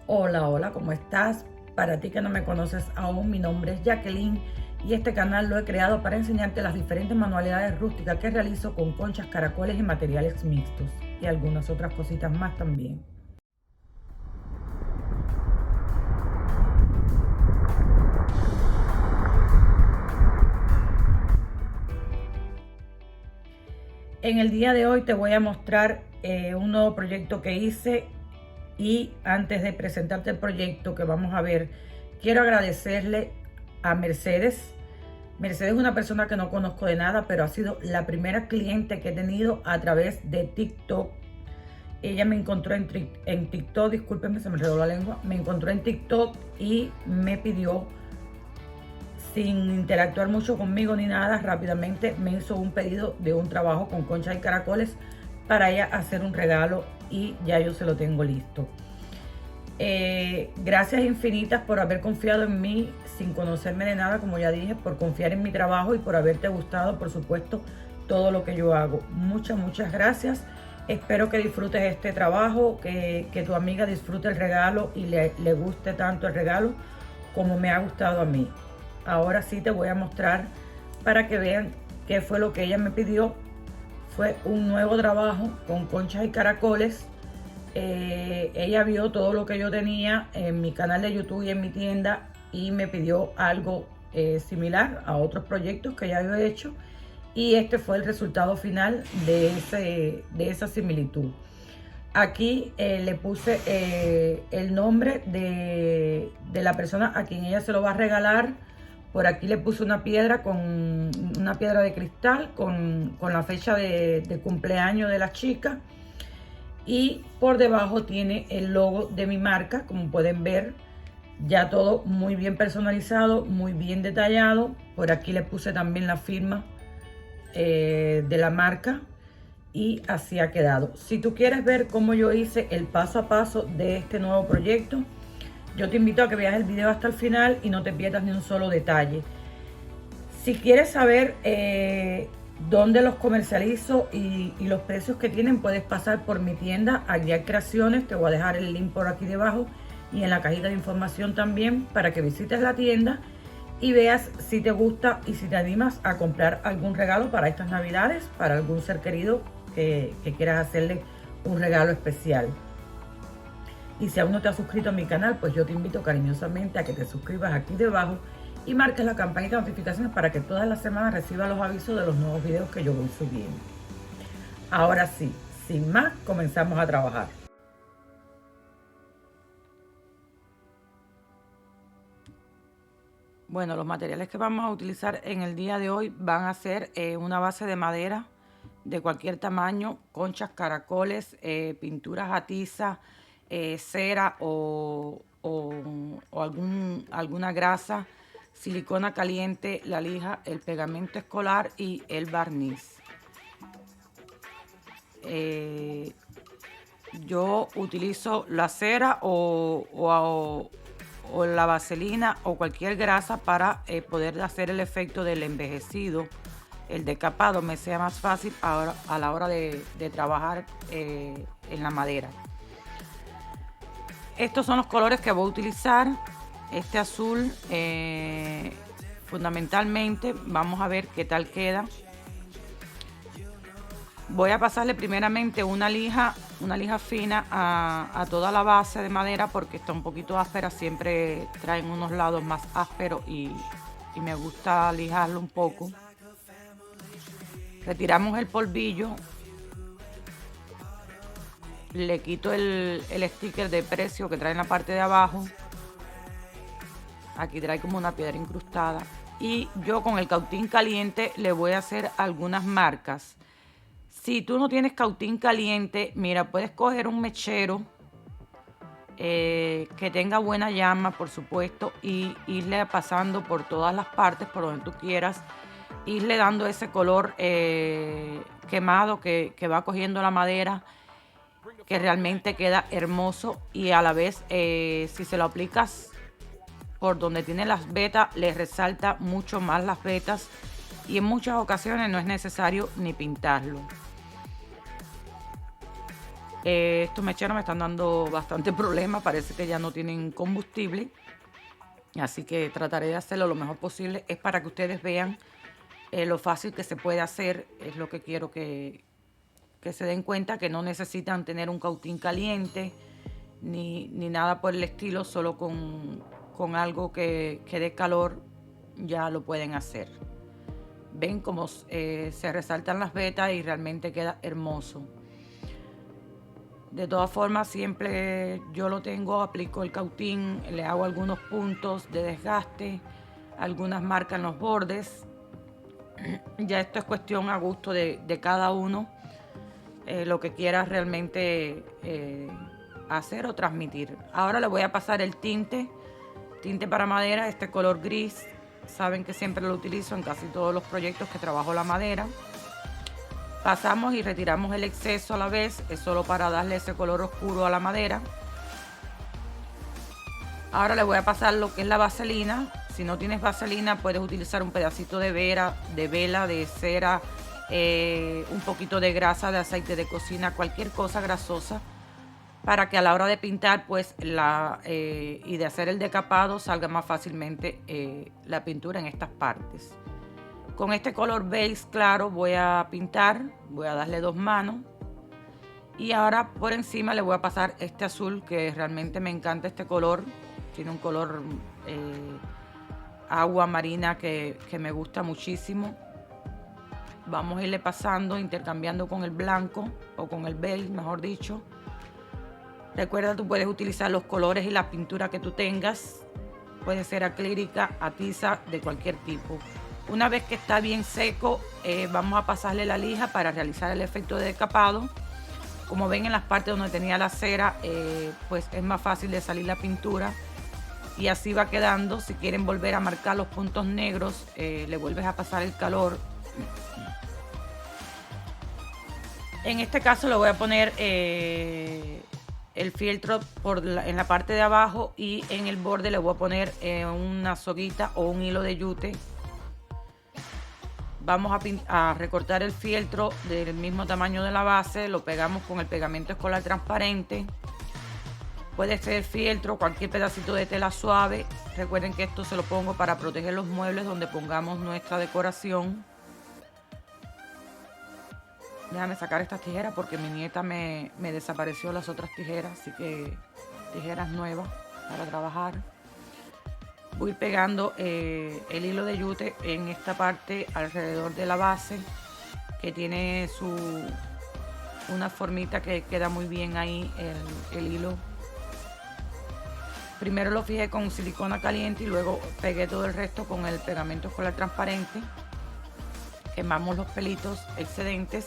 Hola, hola, ¿cómo estás? Para ti que no me conoces aún, mi nombre es Jacqueline y este canal lo he creado para enseñarte las diferentes manualidades rústicas que realizo con conchas, caracoles y materiales mixtos y algunas otras cositas más también. En el día de hoy te voy a mostrar un nuevo proyecto que hice y antes de presentarte el proyecto que vamos a ver, quiero agradecerle a Mercedes. Mercedes es una persona que no conozco de nada, pero ha sido la primera cliente que he tenido a través de TikTok. Ella me encontró en TikTok, discúlpenme, se me enredó la lengua, me encontró en TikTok y me pidió, sin interactuar mucho conmigo ni nada, rápidamente me hizo un pedido de un trabajo con conchas y caracoles para ella hacer un regalo y ya yo se lo tengo listo. Gracias infinitas por haber confiado en mí sin conocerme de nada, como ya dije, por confiar en mi trabajo y por haberte gustado, por supuesto, todo lo que yo hago. Muchas gracias. Espero que disfrutes este trabajo, que tu amiga disfrute el regalo y le guste tanto el regalo como me ha gustado a mí. Ahora sí te voy a mostrar para que vean qué fue lo que ella me pidió. Fue un nuevo trabajo con conchas y caracoles. Ella vio todo lo que yo tenía en mi canal de YouTube y en mi tienda y me pidió algo similar a otros proyectos que ya yo he hecho, y este fue el resultado final de esa similitud. Aquí le puse el nombre de la persona a quien ella se lo va a regalar. Por aquí le puse una piedra de cristal con la fecha de cumpleaños de la chica. Y por debajo tiene el logo de mi marca, como pueden ver, ya todo muy bien personalizado, muy bien detallado. Por aquí le puse también la firma de la marca y así ha quedado. Si tú quieres ver cómo yo hice el paso a paso de este nuevo proyecto, yo te invito a que veas el video hasta el final y no te pierdas ni un solo detalle. Si quieres saber dónde los comercializo y los precios que tienen, puedes pasar por mi tienda Aguiar Creaciones. Te voy a dejar el link por aquí debajo y en la cajita de información también para que visites la tienda y veas si te gusta y si te animas a comprar algún regalo para estas navidades, para algún ser querido que quieras hacerle un regalo especial. Y si aún no te has suscrito a mi canal, pues yo te invito cariñosamente a que te suscribas aquí debajo y marques la campanita de notificaciones para que todas las semanas recibas los avisos de los nuevos videos que yo voy subiendo. Ahora sí, sin más, comenzamos a trabajar. Bueno, los materiales que vamos a utilizar en el día de hoy van a ser una base de madera de cualquier tamaño, conchas, caracoles, pinturas a tiza, cera o alguna grasa, silicona caliente, la lija, el pegamento escolar y el barniz. Yo utilizo la cera o la vaselina o cualquier grasa para poder hacer el efecto del envejecido. El decapado me sea más fácil ahora, a la hora de trabajar en la madera. Estos son los colores que voy a utilizar. Este azul fundamentalmente, vamos a ver qué tal queda. Voy a pasarle primeramente una lija fina a toda la base de madera porque está un poquito áspera, siempre traen unos lados más ásperos y me gusta lijarlo un poco. Retiramos el polvillo, le quito el sticker de precio que trae en la parte de abajo. Aquí trae como una piedra incrustada y yo con el cautín caliente le voy a hacer algunas marcas. Si tú no tienes cautín caliente, mira, puedes coger un mechero que tenga buena llama, por supuesto, y irle pasando por todas las partes, por donde tú quieras, irle dando ese color quemado que va cogiendo la madera, que realmente queda hermoso, y a la vez si se lo aplicas por donde tiene las vetas, le resalta mucho más las vetas y en muchas ocasiones no es necesario ni pintarlo. Estos mecheros me están dando bastante problema, parece que ya no tienen combustible, así que trataré de hacerlo lo mejor posible. Es para que ustedes vean lo fácil que se puede hacer, es lo que quiero que se den cuenta, que no necesitan tener un cautín caliente ni nada por el estilo, solo con algo que dé calor ya lo pueden hacer. Ven cómo se resaltan las vetas y realmente queda hermoso. De todas formas, siempre yo lo tengo, aplico el cautín, le hago algunos puntos de desgaste, algunas marcas en los bordes. Ya esto es cuestión a gusto de cada uno, lo que quiera realmente hacer o transmitir. Ahora le voy a pasar el tinte para madera, este color gris. Saben que siempre lo utilizo en casi todos los proyectos que trabajo la madera. Pasamos y retiramos el exceso a la vez, es solo para darle ese color oscuro a la madera. Ahora le voy a pasar lo que es la vaselina. Si no tienes vaselina, puedes utilizar un pedacito de vela, de cera, un poquito de grasa, de aceite de cocina, cualquier cosa grasosa, para que a la hora de pintar pues y de hacer el decapado salga más fácilmente la pintura en estas partes. Con este color beige claro voy a pintar, voy a darle 2 manos y ahora por encima le voy a pasar este azul, que realmente me encanta este color. Tiene un color agua marina que me gusta muchísimo. Vamos a irle pasando, intercambiando con el blanco o con el beige, mejor dicho. Recuerda, tú puedes utilizar los colores y la pintura que tú tengas. Puede ser acrílica, a tiza, de cualquier tipo. Una vez que está bien seco, vamos a pasarle la lija para realizar el efecto de decapado. Como ven, en las partes donde tenía la cera, pues es más fácil de salir la pintura. Y así va quedando. Si quieren volver a marcar los puntos negros, le vuelves a pasar el calor. En este caso le voy a poner el fieltro en la parte de abajo, y en el borde le voy a poner una soguita o un hilo de yute. Vamos a recortar el fieltro del mismo tamaño de la base, lo pegamos con el pegamento escolar transparente. Puede ser fieltro, cualquier pedacito de tela suave. Recuerden que esto se lo pongo para proteger los muebles donde pongamos nuestra decoración. Déjame sacar estas tijeras porque mi nieta me desapareció las otras tijeras, así que tijeras nuevas para trabajar. Voy a ir pegando el hilo de yute en esta parte alrededor de la base, que tiene una formita que queda muy bien ahí el hilo. Primero lo fijé con silicona caliente y luego pegué todo el resto con el pegamento escolar transparente. Quemamos los pelitos excedentes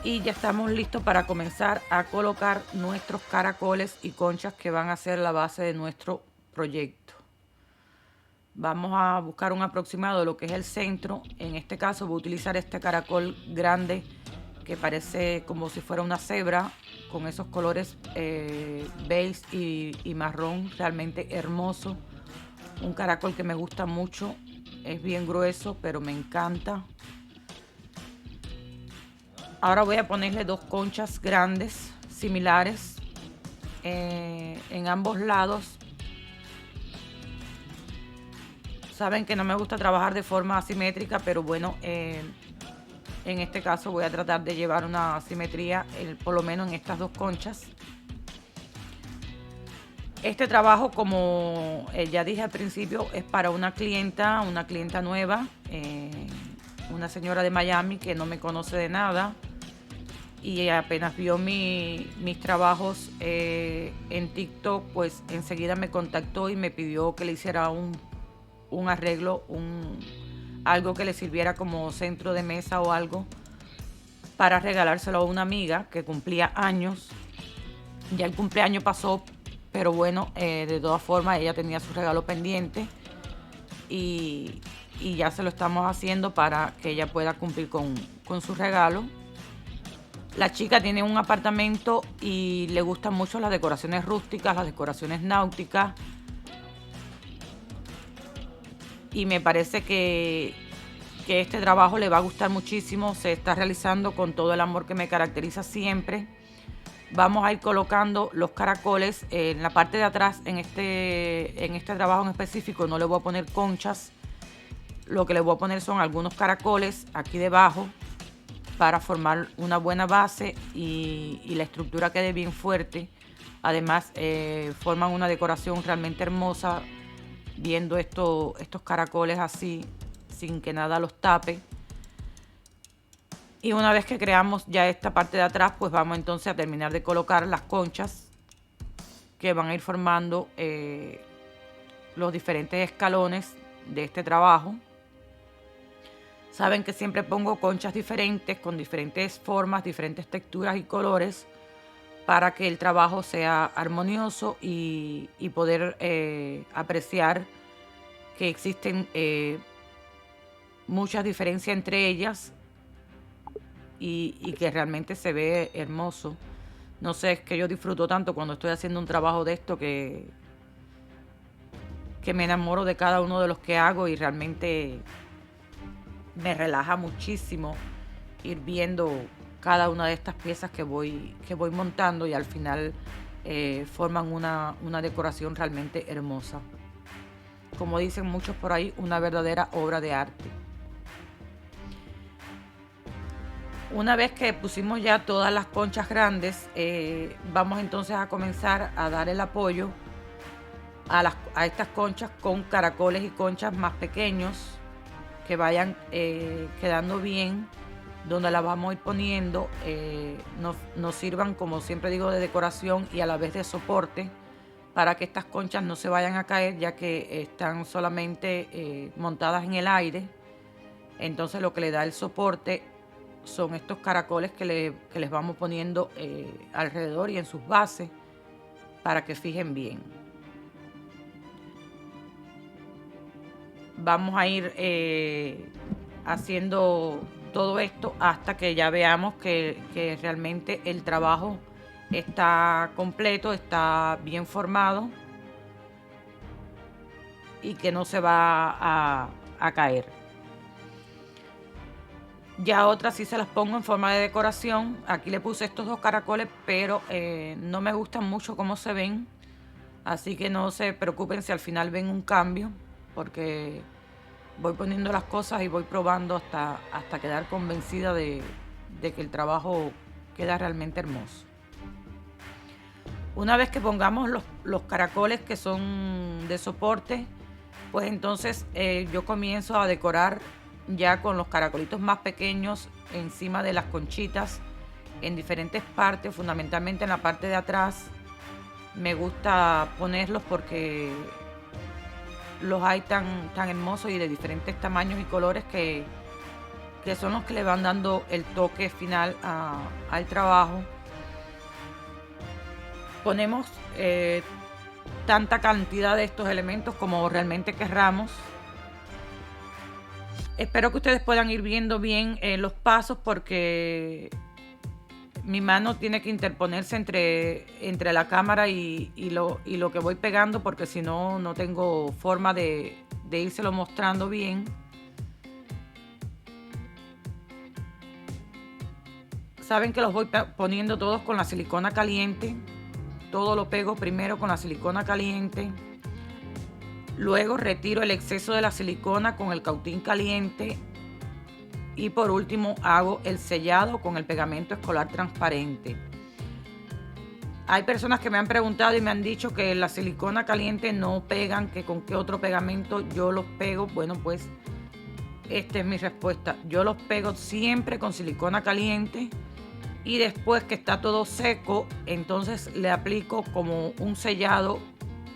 y ya estamos listos para comenzar a colocar nuestros caracoles y conchas que van a ser la base de nuestro proyecto. Vamos a buscar un aproximado de lo que es el centro. En este caso voy a utilizar este caracol grande que parece como si fuera una cebra, con esos colores beige y marrón, realmente hermoso. Un caracol que me gusta mucho, es bien grueso pero me encanta. Ahora voy a ponerle 2 conchas grandes similares en ambos lados. Saben que no me gusta trabajar de forma asimétrica, pero bueno, en este caso voy a tratar de llevar una simetría, por lo menos en estas 2 conchas. Este trabajo, como ya dije al principio, es para una clienta nueva, una señora de Miami que no me conoce de nada y apenas vio mis trabajos en TikTok, pues enseguida me contactó y me pidió que le hiciera un arreglo, algo que le sirviera como centro de mesa o algo para regalárselo a una amiga que cumplía años. Ya el cumpleaños pasó, pero bueno, de todas formas ella tenía su regalo pendiente y ya se lo estamos haciendo para que ella pueda cumplir con su regalo. La chica tiene un apartamento y le gustan mucho las decoraciones rústicas, las decoraciones náuticas. Y me parece que este trabajo le va a gustar muchísimo. Se está realizando con todo el amor que me caracteriza siempre. vamos a ir colocando los caracoles en la parte de atrás. En este trabajo en específico no le voy a poner conchas, lo que le voy a poner son algunos caracoles aquí debajo para formar una buena base y la estructura quede bien fuerte. Además forman una decoración realmente hermosa viendo estos caracoles así sin que nada los tape. Y una vez que creamos ya esta parte de atrás, pues vamos entonces a terminar de colocar las conchas que van a ir formando los diferentes escalones de este trabajo. Saben que siempre pongo conchas diferentes, con diferentes formas, diferentes texturas y colores, para que el trabajo sea armonioso y poder apreciar que existen muchas diferencias entre ellas y que realmente se ve hermoso. No sé, es que yo disfruto tanto cuando estoy haciendo un trabajo de esto que me enamoro de cada uno de los que hago y realmente me relaja muchísimo ir viendo cada una de estas piezas que voy montando y al final forman una decoración realmente hermosa. Como dicen muchos por ahí, una verdadera obra de arte. Una vez que pusimos ya todas las conchas grandes, vamos entonces a comenzar a dar el apoyo a estas conchas con caracoles y conchas más pequeños que vayan quedando bien, donde las vamos a ir poniendo, nos sirvan, como siempre digo, de decoración y a la vez de soporte para que estas conchas no se vayan a caer, ya que están solamente montadas en el aire. Entonces lo que le da el soporte son estos caracoles que les vamos poniendo alrededor y en sus bases para que fijen bien. Vamos a ir haciendo todo esto hasta que ya veamos que realmente el trabajo está completo, está bien formado y que no se va a caer. Ya otras sí se las pongo en forma de decoración. Aquí le puse estos dos caracoles, pero no me gustan mucho cómo se ven. Así que no se preocupen si al final ven un cambio, porque voy poniendo las cosas y voy probando hasta quedar convencida de que el trabajo queda realmente hermoso. Una vez que pongamos los caracoles que son de soporte, pues entonces yo comienzo a decorar ya con los caracolitos más pequeños encima de las conchitas en diferentes partes, fundamentalmente en la parte de atrás. Me gusta ponerlos porque los hay tan hermosos y de diferentes tamaños y colores que son los que le van dando el toque final al trabajo. Ponemos tanta cantidad de estos elementos como realmente querramos. Espero que ustedes puedan ir viendo bien los pasos, porque mi mano tiene que interponerse entre la cámara y lo que voy pegando, porque si no, no tengo forma de írselo mostrando bien. Saben que los voy poniendo todos con la silicona caliente. Todo lo pego primero con la silicona caliente. Luego retiro el exceso de la silicona con el cautín caliente. Y por último hago el sellado con el pegamento escolar transparente. Hay personas que me han preguntado y me han dicho que la silicona caliente no pegan, que con qué otro pegamento yo los pego. Bueno, pues esta es mi respuesta. Yo los pego siempre con silicona caliente y después que está todo seco, entonces le aplico como un sellado,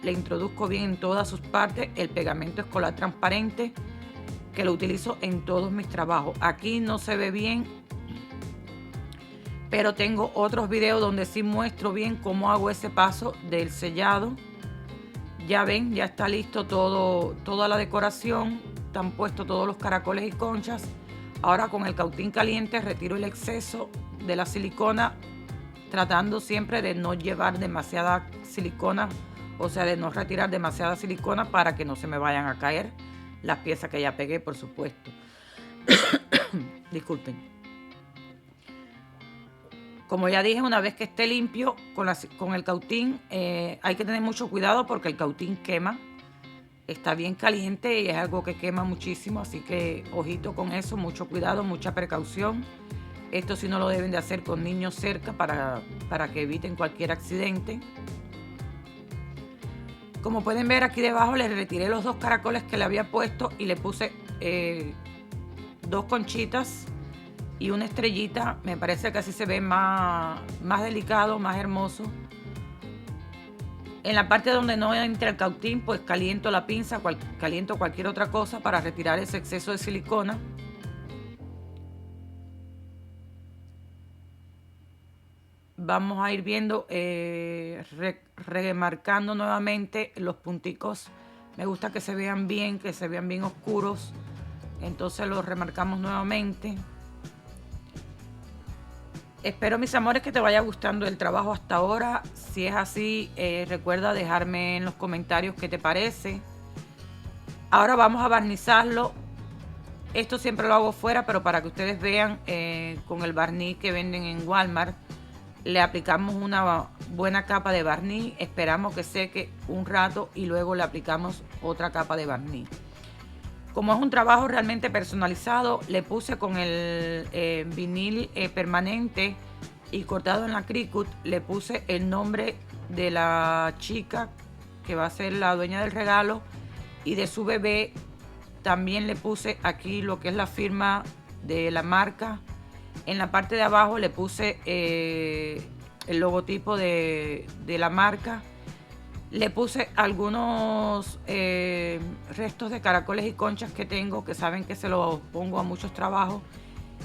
le introduzco bien en todas sus partes el pegamento escolar transparente, que lo utilizo en todos mis trabajos. Aquí no se ve bien, pero tengo otros videos donde sí muestro bien cómo hago ese paso del sellado. Ya ven, ya está listo toda la decoración, están puestos todos los caracoles y conchas. Ahora con el cautín caliente retiro el exceso de la silicona, tratando siempre de no llevar demasiada silicona, o sea, de no retirar demasiada silicona para que no se me vayan a caer las piezas que ya pegué, por supuesto. Disculpen. Como ya dije, una vez que esté limpio con el cautín, hay que tener mucho cuidado porque el cautín quema. Está bien caliente y es algo que quema muchísimo, así que ojito con eso, mucho cuidado, mucha precaución. Esto sí no lo deben de hacer con niños cerca para que eviten cualquier accidente. Como pueden ver, aquí debajo le retiré los 2 caracoles que le había puesto y le puse 2 conchitas y una estrellita. Me parece que así se ve más delicado, más hermoso. En la parte donde no entra el cautín, pues caliento la pinza, caliento cualquier otra cosa para retirar ese exceso de silicona. Vamos a ir viendo, remarcando nuevamente los punticos. Me gusta que se vean bien oscuros. Entonces los remarcamos nuevamente. Espero, mis amores, que te vaya gustando el trabajo hasta ahora. Si es así, recuerda dejarme en los comentarios qué te parece. Ahora vamos a barnizarlo. Esto siempre lo hago fuera, pero para que ustedes vean, con el barniz que venden en Walmart, le aplicamos una buena capa de barniz, esperamos que seque un rato y luego le aplicamos otra capa de barniz. Como es un trabajo realmente personalizado, le puse con el vinil permanente y cortado en la Cricut, le puse el nombre de la chica que va a ser la dueña del regalo y de su bebé. También le puse aquí lo que es la firma de la marca. En la parte de abajo le puse el logotipo de la marca. Le puse algunos restos de caracoles y conchas que tengo, que saben que se los pongo a muchos trabajos.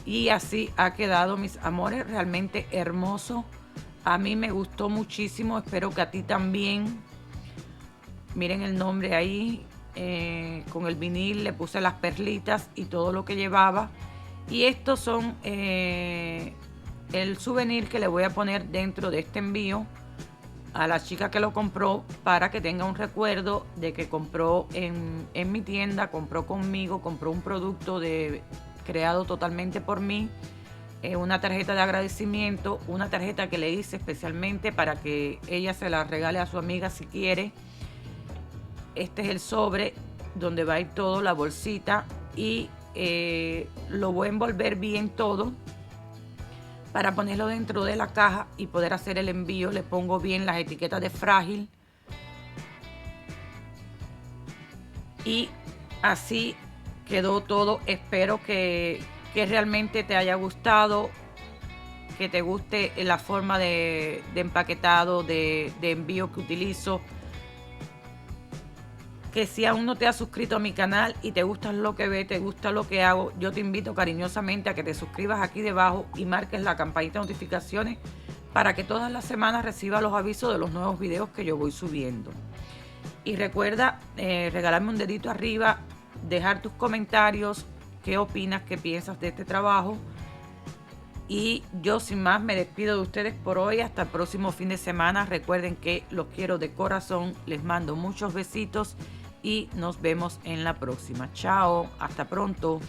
Y así ha quedado, mis amores, realmente hermoso. A mí me gustó muchísimo, espero que a ti también. Miren el nombre ahí, con el vinil le puse las perlitas y todo lo que llevaba. Y estos son el souvenir que le voy a poner dentro de este envío a la chica que lo compró, para que tenga un recuerdo de que compró en mi tienda, compró conmigo, compró un producto creado totalmente por mí, una tarjeta de agradecimiento, una tarjeta que le hice especialmente para que ella se la regale a su amiga si quiere. Este es el sobre donde va a ir todo, la bolsita, y lo voy a envolver bien todo para ponerlo dentro de la caja y poder hacer el envío. Le pongo bien las etiquetas de frágil y así quedó todo. Espero que realmente te haya gustado, que te guste la forma de empaquetado, de envío que utilizo. Que si aún no te has suscrito a mi canal y te gusta lo que ves, te gusta lo que hago, yo te invito cariñosamente a que te suscribas aquí debajo y marques la campanita de notificaciones para que todas las semanas recibas los avisos de los nuevos videos que yo voy subiendo. Y recuerda regalarme un dedito arriba, dejar tus comentarios, qué opinas, qué piensas de este trabajo. Y yo sin más me despido de ustedes por hoy, hasta el próximo fin de semana. Recuerden que los quiero de corazón, les mando muchos besitos y nos vemos en la próxima. Chao, hasta pronto.